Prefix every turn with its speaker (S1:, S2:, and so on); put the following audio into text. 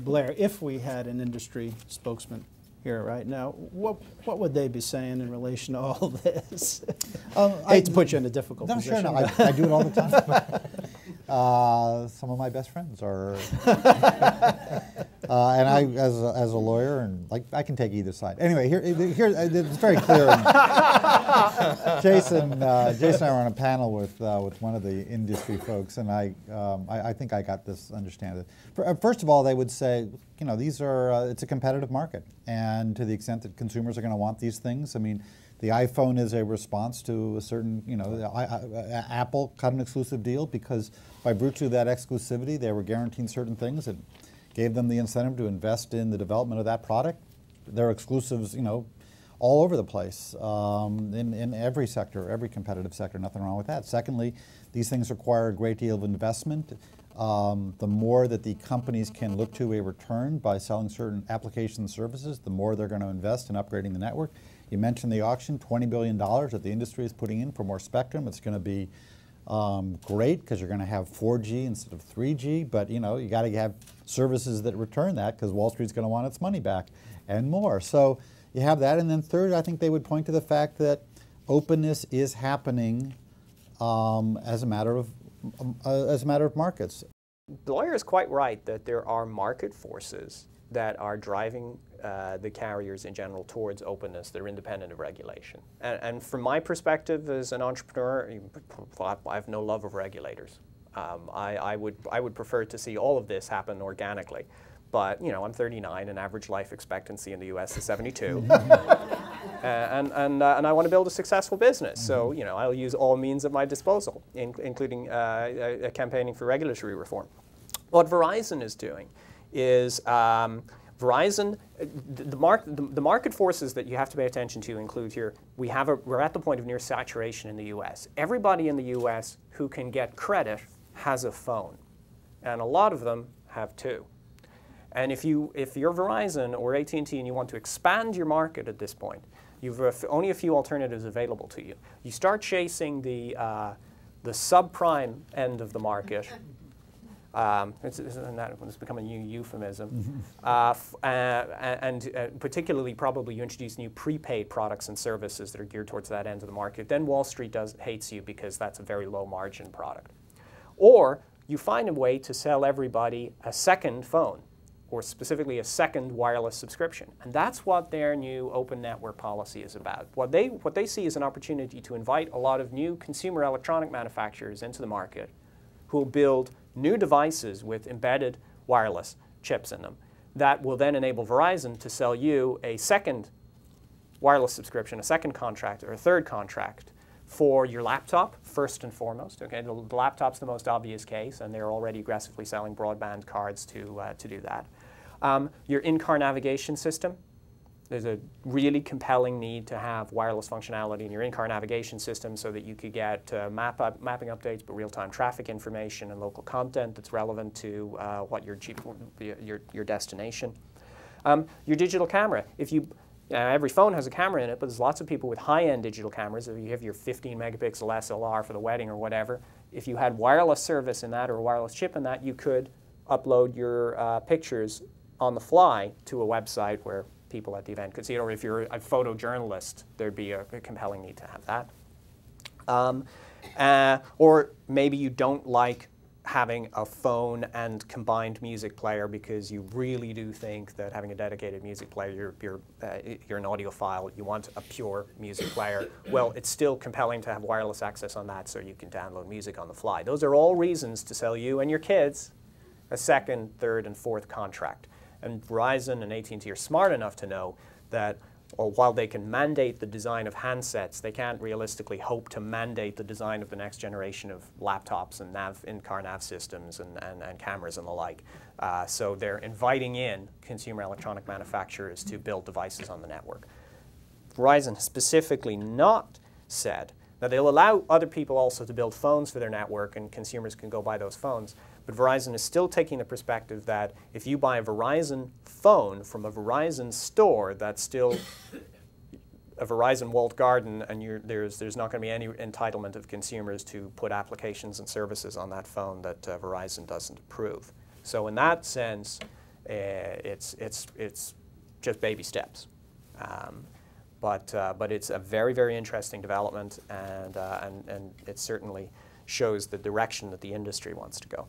S1: Blair, if we had an industry spokesman here right now, what would they be saying in relation to all this? I hate to put you in a difficult position.
S2: Sure, no, I do it all the time. Some of my best friends are, and I, as a lawyer, and like I can take either side. Anyway, here it's very clear. Jason and I were on a panel with one of the industry folks, and I think I got this understanding. First of all, they would say, you know, these are it's a competitive market, and to the extent that consumers are going to want these things, I mean, the iPhone is a response to a certain, you know, Apple cut an exclusive deal because by virtue of that exclusivity, they were guaranteeing certain things. It gave them the incentive to invest in the development of that product. There are exclusives, you know, all over the place in every sector, every competitive sector. Nothing wrong with that. Secondly, these things require a great deal of investment. The more that the companies can look to a return by selling certain applications and services, the more they're going to invest in upgrading the network. You mentioned the auction, $20 billion that the industry is putting in for more spectrum. It's going to be great because you're going to have 4G instead of 3G, but you know, you got to have services that return that because Wall Street's going to want its money back and more. So you have that, and then third, I think they would point to the fact that openness is happening as a matter of markets.
S3: The lawyer is quite right that there are market forces that are driving the carriers in general towards openness that are independent of regulation. And from my perspective as an entrepreneur, I have no love of regulators. I would prefer to see all of this happen organically. But, you know, I'm 39 and average life expectancy in the US is 72. And I want to build a successful business. So, you know, I'll use all means at my disposal, including campaigning for regulatory reform. What Verizon is doing is Verizon, the market forces that you have to pay attention to include here, we're at the point of near saturation in the US. Everybody in the US who can get credit has a phone, and a lot of them have two. And if you're Verizon or AT&T and you want to expand your market at this point, you've only a few alternatives available to you. You start chasing the subprime end of the market. It's become a new euphemism. And particularly probably you introduce new prepaid products and services that are geared towards that end of the market. Then Wall Street hates you because that's a very low margin product. Or you find a way to sell everybody a second phone, or specifically a second wireless subscription. And that's what their new open network policy is about. What they see is an opportunity to invite a lot of new consumer electronic manufacturers into the market who will build new devices with embedded wireless chips in them that will then enable Verizon to sell you a second wireless subscription, a second contract, or a third contract for your laptop, first and foremost. Okay, the laptop's the most obvious case, and they're already aggressively selling broadband cards to do that. Your in-car navigation system, there's a really compelling need to have wireless functionality in your in-car navigation system so that you could get mapping updates, but real-time traffic information and local content that's relevant to what your destination. Your digital camera. Every phone has a camera in it, but there's lots of people with high-end digital cameras. If you have your 15 megapixel SLR for the wedding or whatever, if you had wireless service in that or a wireless chip in that, you could upload your pictures on the fly to a website where people at the event could see it. Or if you're a photojournalist, there'd be a compelling need to have that. Or maybe you don't like having a phone and combined music player because you really do think that having a dedicated music player, you're an audiophile, you want a pure music player. Well, it's still compelling to have wireless access on that so you can download music on the fly. Those are all reasons to sell you and your kids a second, third, and fourth contract. And Verizon and AT&T are smart enough to know that while they can mandate the design of handsets, they can't realistically hope to mandate the design of the next generation of laptops and in-car nav systems and cameras and the like. So they're inviting in consumer electronic manufacturers to build devices on the network. Verizon has specifically not said that they'll allow other people also to build phones for their network and consumers can go buy those phones. But Verizon is still taking the perspective that if you buy a Verizon phone from a Verizon store, that's still a Verizon walled garden, and there's not going to be any entitlement of consumers to put applications and services on that phone that Verizon doesn't approve. So in that sense, it's just baby steps. But it's a very, very interesting development, and it certainly shows the direction that the industry wants to go.